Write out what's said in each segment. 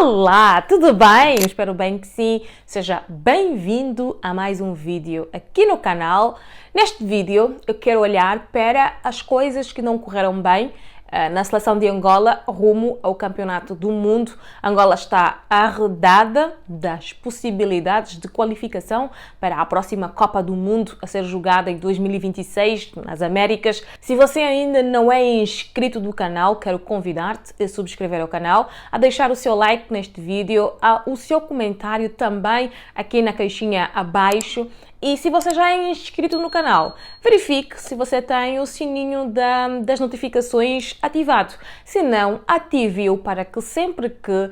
Olá, tudo bem? Eu espero bem que sim. Seja bem-vindo a mais um vídeo aqui no canal. Neste vídeo eu quero olhar para as coisas que não correram bem na seleção de Angola rumo ao Campeonato do Mundo. Angola está arredada das possibilidades de qualificação para a próxima Copa do Mundo a ser jogada em 2026 nas Américas. Se você ainda não é inscrito do canal, quero convidar-te a subscrever ao canal, a deixar o seu like neste vídeo, o seu comentário também aqui na caixinha abaixo. E se você já é inscrito no canal, verifique se você tem o sininho das notificações ativado. Se não, ative-o para que sempre que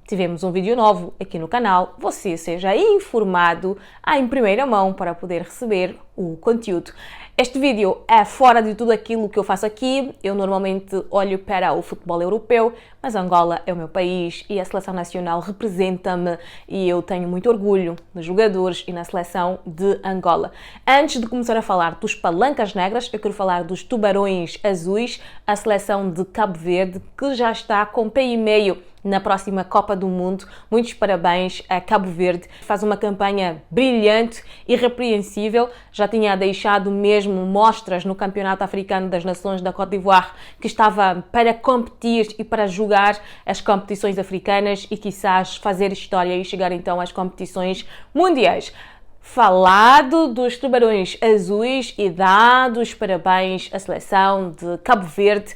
tivermos um vídeo novo aqui no canal, você seja informado em primeira mão para poder receber o conteúdo. Este vídeo é fora de tudo aquilo que eu faço aqui. Eu normalmente olho para o futebol europeu, mas Angola é o meu país e a seleção nacional representa-me e eu tenho muito orgulho nos jogadores e na seleção de Angola. Antes de começar a falar dos palancas negras, eu quero falar dos tubarões azuis, a seleção de Cabo Verde, que já está com pé e meio na próxima Copa do Mundo. Muitos parabéns a Cabo Verde. Faz uma campanha brilhante, irrepreensível. Já tinha deixado mesmo mostras no Campeonato Africano das Nações da Côte d'Ivoire, que estava para competir e para jogar as competições africanas e, quizás, fazer história e chegar então às competições mundiais. Falado dos tubarões azuis e dados parabéns à seleção de Cabo Verde,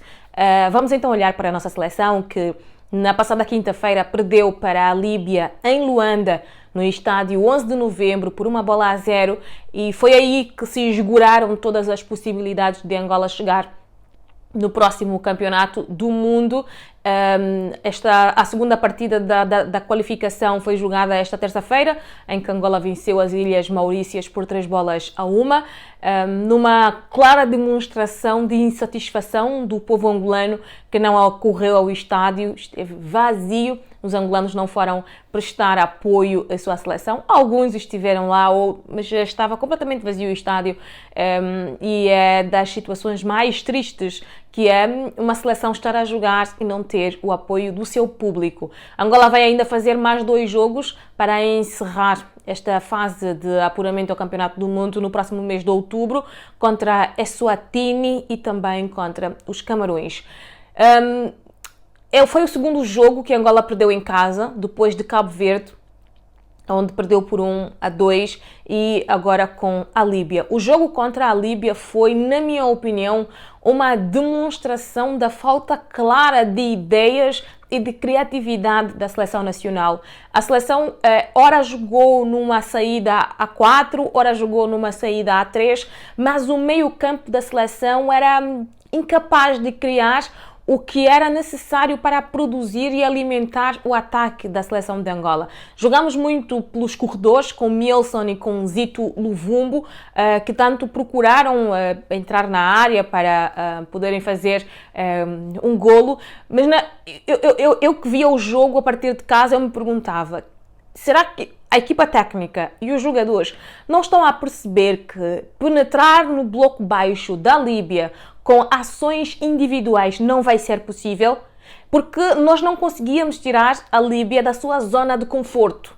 vamos então olhar para a nossa seleção que na passada quinta-feira perdeu para a Líbia em Luanda, no estádio 11 de novembro, por 1-0, e foi aí que se esgoraram todas as possibilidades de Angola chegar no próximo Campeonato do Mundo. A segunda partida da qualificação foi jogada esta terça-feira, em que Angola venceu as Ilhas Maurícias por 3-1, numa clara demonstração de insatisfação do povo angolano, que não ocorreu ao estádio, esteve vazio. Os angolanos não foram prestar apoio à sua seleção. Alguns estiveram lá, mas já estava completamente vazio o estádio, e é das situações mais tristes que é uma seleção estar a jogar e não ter o apoio do seu público. Angola vai ainda fazer mais 2 jogos para encerrar esta fase de apuramento ao Campeonato do Mundo no próximo mês de outubro, contra Eswatini e também contra os Camarões. Foi o segundo jogo que Angola perdeu em casa, depois de Cabo Verde, onde perdeu por 1-2, e agora com a Líbia. O jogo contra a Líbia foi, na minha opinião, uma demonstração da falta clara de ideias e de criatividade da seleção nacional. A seleção ora jogou numa saída a 4, ora jogou numa saída a 3, mas o meio-campo da seleção era incapaz de criar o que era necessário para produzir e alimentar o ataque da seleção de Angola. Jogamos muito pelos corredores, com Milson e com Zito Luvumbo, que tanto procuraram entrar na área para poderem fazer um golo. Mas eu que via o jogo a partir de casa, eu me perguntava, será que a equipa técnica e os jogadores não estão a perceber que penetrar no bloco baixo da Líbia com ações individuais não vai ser possível? Porque nós não conseguíamos tirar a Líbia da sua zona de conforto.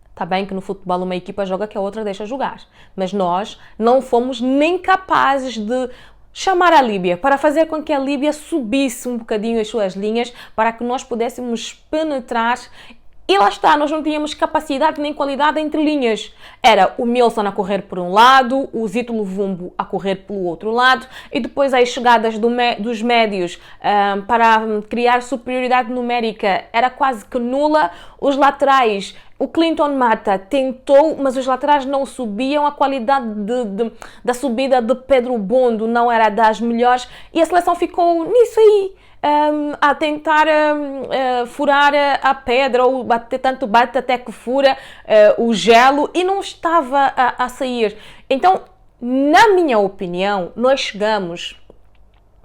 Está bem que no futebol uma equipa joga que a outra deixa jogar, mas nós não fomos nem capazes de chamar a Líbia, para fazer com que a Líbia subisse um bocadinho as suas linhas, para que nós pudéssemos penetrar. E lá está, nós não tínhamos capacidade nem qualidade entre linhas. Era o Milson a correr por um lado, o Zito Luvumbo a correr pelo outro lado, e depois as chegadas dos médios para criar superioridade numérica era quase que nula. Os laterais, o Clinton Mata tentou, mas os laterais não subiam, a qualidade da subida de Pedro Bondo não era das melhores, e a seleção ficou nisso aí, a tentar furar a pedra, ou tanto bate até que fura o gelo, e não estava a sair. Então, na minha opinião, nós chegamos...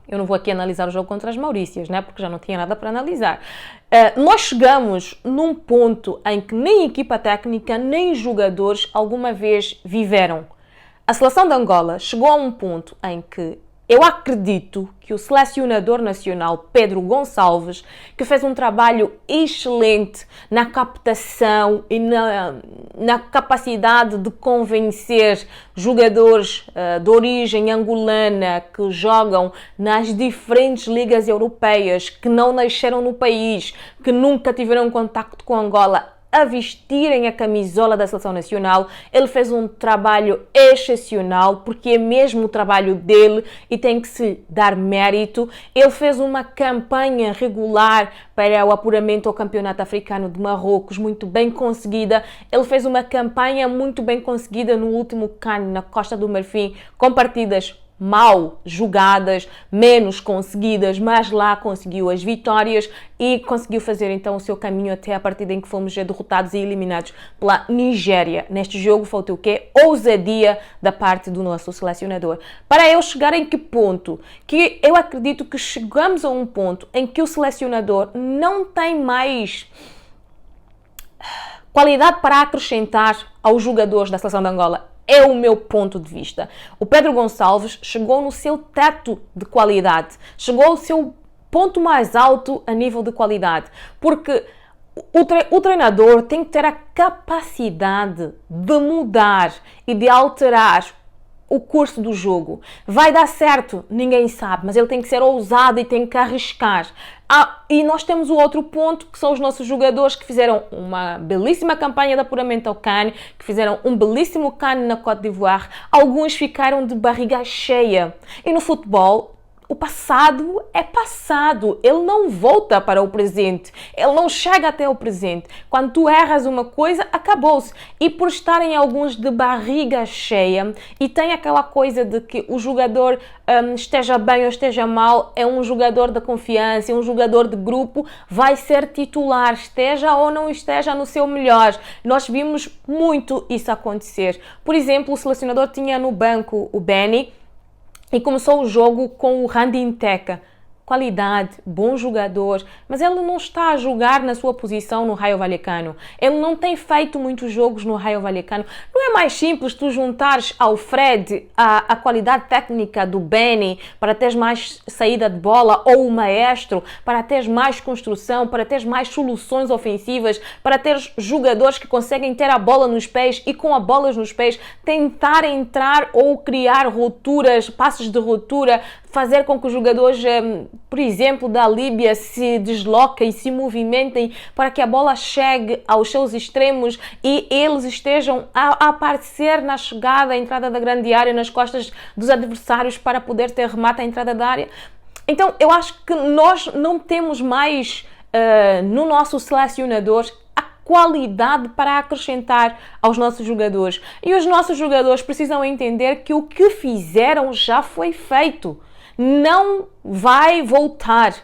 Eu não vou aqui analisar o jogo contra as Maurícias, né? Porque já não tinha nada para analisar. Nós chegamos num ponto em que nem equipa técnica, nem jogadores alguma vez viveram. A seleção de Angola chegou a um ponto em que eu acredito que o selecionador nacional Pedro Gonçalves, que fez um trabalho excelente na captação e na capacidade de convencer jogadores de origem angolana que jogam nas diferentes ligas europeias, que não nasceram no país, que nunca tiveram contacto com Angola, a vestirem a camisola da Seleção Nacional. Ele fez um trabalho excepcional, porque é mesmo o trabalho dele e tem que se dar mérito. Ele fez uma campanha regular para o apuramento ao Campeonato Africano de Marrocos, muito bem conseguida. Ele fez uma campanha muito bem conseguida no último CAN, na Costa do Marfim, com partidas mal jogadas, menos conseguidas, mas lá conseguiu as vitórias e conseguiu fazer então o seu caminho até a partida em que fomos derrotados e eliminados pela Nigéria. Neste jogo faltou o quê? Ousadia da parte do nosso selecionador. Para eu chegar em que ponto? Que eu acredito que chegamos a um ponto em que o selecionador não tem mais qualidade para acrescentar aos jogadores da Seleção de Angola. É o meu ponto de vista. O Pedro Gonçalves chegou no seu teto de qualidade, chegou ao seu ponto mais alto a nível de qualidade, porque o treinador tem que ter a capacidade de mudar e de alterar o curso do jogo. Vai dar certo? Ninguém sabe, mas ele tem que ser ousado e tem que arriscar. E nós temos o outro ponto, que são os nossos jogadores que fizeram uma belíssima campanha de apuramento ao CAN, que fizeram um belíssimo CAN na Côte d'Ivoire. Alguns ficaram de barriga cheia. E no futebol, o passado é passado, ele não volta para o presente, ele não chega até o presente. Quando tu erras uma coisa, acabou-se. E por estarem alguns de barriga cheia, e tem aquela coisa de que o jogador esteja bem ou esteja mal, é um jogador de confiança, é um jogador de grupo, vai ser titular, esteja ou não esteja no seu melhor. Nós vimos muito isso acontecer. Por exemplo, o selecionador tinha no banco o Benny, e começou o jogo com o Randy Nteka. Qualidade, bom jogador, mas ele não está a jogar na sua posição no Raio Vallecano. Ele não tem feito muitos jogos no Raio Vallecano. Não é mais simples tu juntares ao Fred a qualidade técnica do Benny para teres mais saída de bola, ou o Maestro para teres mais construção, para teres mais soluções ofensivas, para teres jogadores que conseguem ter a bola nos pés e com a bola nos pés tentar entrar ou criar rupturas, passos de ruptura, fazer com que os jogadores, por exemplo, da Líbia se desloquem e se movimentem para que a bola chegue aos seus extremos e eles estejam a aparecer na chegada, a entrada da grande área, nas costas dos adversários para poder ter remate à entrada da área. Então, eu acho que nós não temos mais no nosso selecionador a qualidade para acrescentar aos nossos jogadores. E os nossos jogadores precisam entender que o que fizeram já foi feito. Não vai voltar.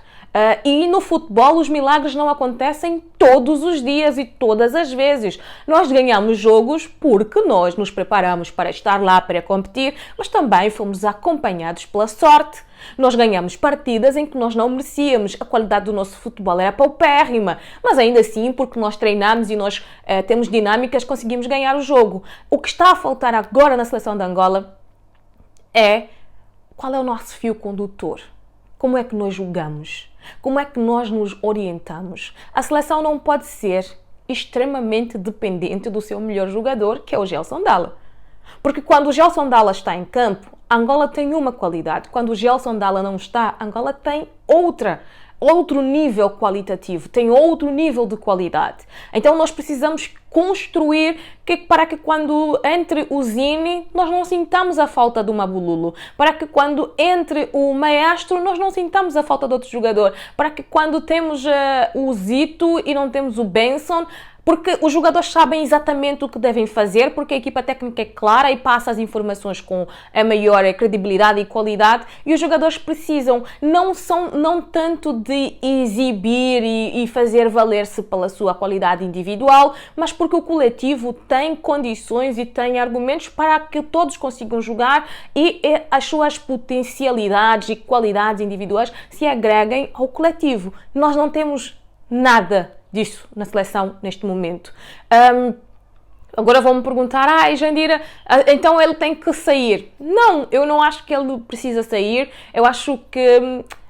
E no futebol os milagres não acontecem todos os dias e todas as vezes. Nós ganhamos jogos porque nós nos preparamos para estar lá, para competir, mas também fomos acompanhados pela sorte. Nós ganhamos partidas em que nós não merecíamos, a qualidade do nosso futebol era paupérrima, mas ainda assim, porque nós treinamos e nós temos dinâmicas, conseguimos ganhar o jogo. O que está a faltar agora na seleção de Angola é: qual é o nosso fio condutor? Como é que nós jogamos? Como é que nós nos orientamos? A seleção não pode ser extremamente dependente do seu melhor jogador, que é o Gelson Dalla. Porque quando o Gelson Dalla está em campo, Angola tem uma qualidade. Quando o Gelson Dalla não está, Angola tem outro nível qualitativo, tem outro nível de qualidade. Então nós precisamos construir para que quando entre o Zini nós não sintamos a falta do Mabululu, para que quando entre o Maestro nós não sintamos a falta de outro jogador, para que quando temos o Zito e não temos o Benson, porque os jogadores sabem exatamente o que devem fazer, porque a equipa técnica é clara e passa as informações com a maior credibilidade e qualidade, e os jogadores precisam não tanto de exibir e fazer valer-se pela sua qualidade individual, mas porque o coletivo tem condições e tem argumentos para que todos consigam jogar e as suas potencialidades e qualidades individuais se agreguem ao coletivo. Nós não temos nada disso na seleção neste momento. Agora vão-me perguntar, Jandira, então ele tem que sair. Não, eu não acho que ele precisa sair. Eu acho que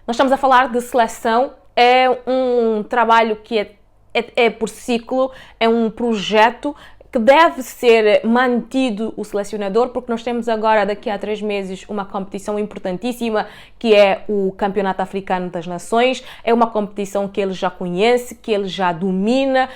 nós estamos a falar de seleção, é um trabalho que é por ciclo, é um projeto que deve ser mantido o selecionador, porque nós temos agora, daqui a 3 meses, uma competição importantíssima, que é o Campeonato Africano das Nações. É uma competição que ele já conhece, que ele já domina,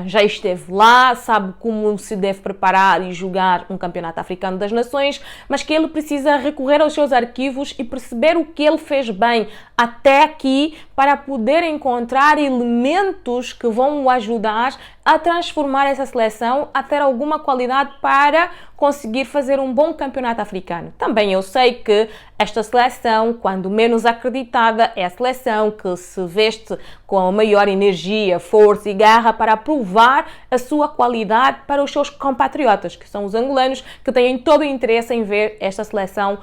já esteve lá, sabe como se deve preparar e jogar um Campeonato Africano das Nações, mas que ele precisa recorrer aos seus arquivos e perceber o que ele fez bem até aqui, para poder encontrar elementos que vão o ajudar a transformar essa seleção, a ter alguma qualidade para conseguir fazer um bom campeonato africano. Também eu sei que esta seleção, quando menos acreditada, é a seleção que se veste com a maior energia, força e garra para provar a sua qualidade para os seus compatriotas, que são os angolanos, que têm todo o interesse em ver esta seleção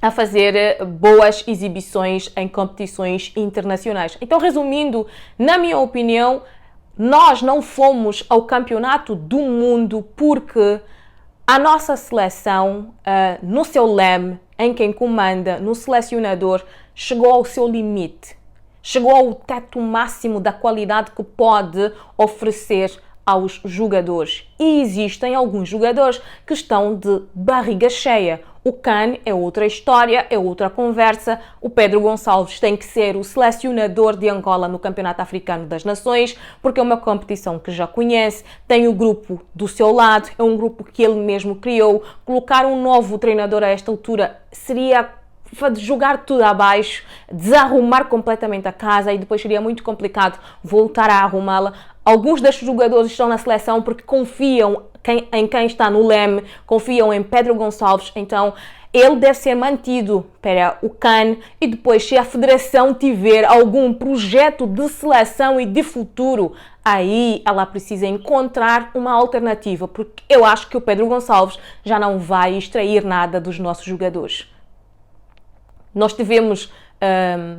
a fazer boas exibições em competições internacionais. Então, resumindo, na minha opinião, nós não fomos ao Campeonato do Mundo porque a nossa seleção, no seu leme, em quem comanda, no selecionador, chegou ao seu limite. Chegou ao teto máximo da qualidade que pode oferecer aos jogadores. E existem alguns jogadores que estão de barriga cheia. O CAN é outra história, é outra conversa. O Pedro Gonçalves tem que ser o selecionador de Angola no Campeonato Africano das Nações, porque é uma competição que já conhece, tem o grupo do seu lado, é um grupo que ele mesmo criou. Colocar um novo treinador a esta altura seria jogar tudo abaixo, desarrumar completamente a casa, e depois seria muito complicado voltar a arrumá-la. Alguns destes jogadores estão na seleção porque confiam em quem está no leme, confiam em Pedro Gonçalves, então ele deve ser mantido para o CAN, e depois, se a federação tiver algum projeto de seleção e de futuro, aí ela precisa encontrar uma alternativa, porque eu acho que o Pedro Gonçalves já não vai extrair nada dos nossos jogadores. Nós tivemos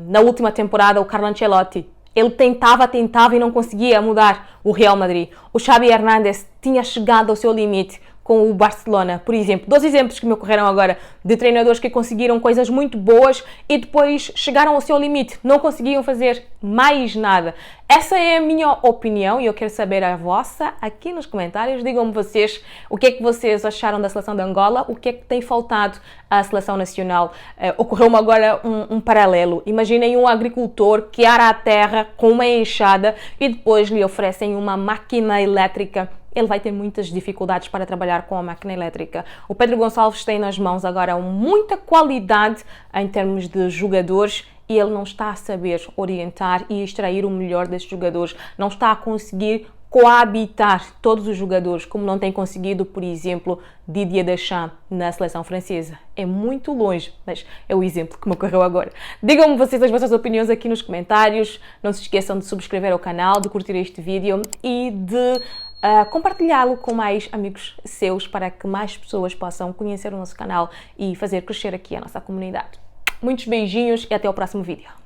na última temporada o Carlo Ancelotti. Ele tentava e não conseguia mudar o Real Madrid. O Xavi Hernández tinha chegado ao seu limite com o Barcelona, por exemplo. 2 exemplos que me ocorreram agora de treinadores que conseguiram coisas muito boas e depois chegaram ao seu limite, não conseguiam fazer mais nada. Essa é a minha opinião e eu quero saber a vossa aqui nos comentários. Digam-me vocês o que é que vocês acharam da seleção de Angola, o que é que tem faltado à seleção nacional. Ocorreu-me agora um paralelo. Imaginem um agricultor que ara a terra com uma enxada e depois lhe oferecem uma máquina elétrica. Ele vai ter muitas dificuldades para trabalhar com a máquina elétrica. O Pedro Gonçalves tem nas mãos agora muita qualidade em termos de jogadores e ele não está a saber orientar e extrair o melhor destes jogadores. Não está a conseguir coabitar todos os jogadores, como não tem conseguido, por exemplo, Didier Deschamps na seleção francesa. É muito longe, mas é o exemplo que me ocorreu agora. Digam-me vocês as vossas opiniões aqui nos comentários. Não se esqueçam de subscrever ao canal, de curtir este vídeo e de compartilhá-lo com mais amigos seus para que mais pessoas possam conhecer o nosso canal e fazer crescer aqui a nossa comunidade. Muitos beijinhos e até o próximo vídeo.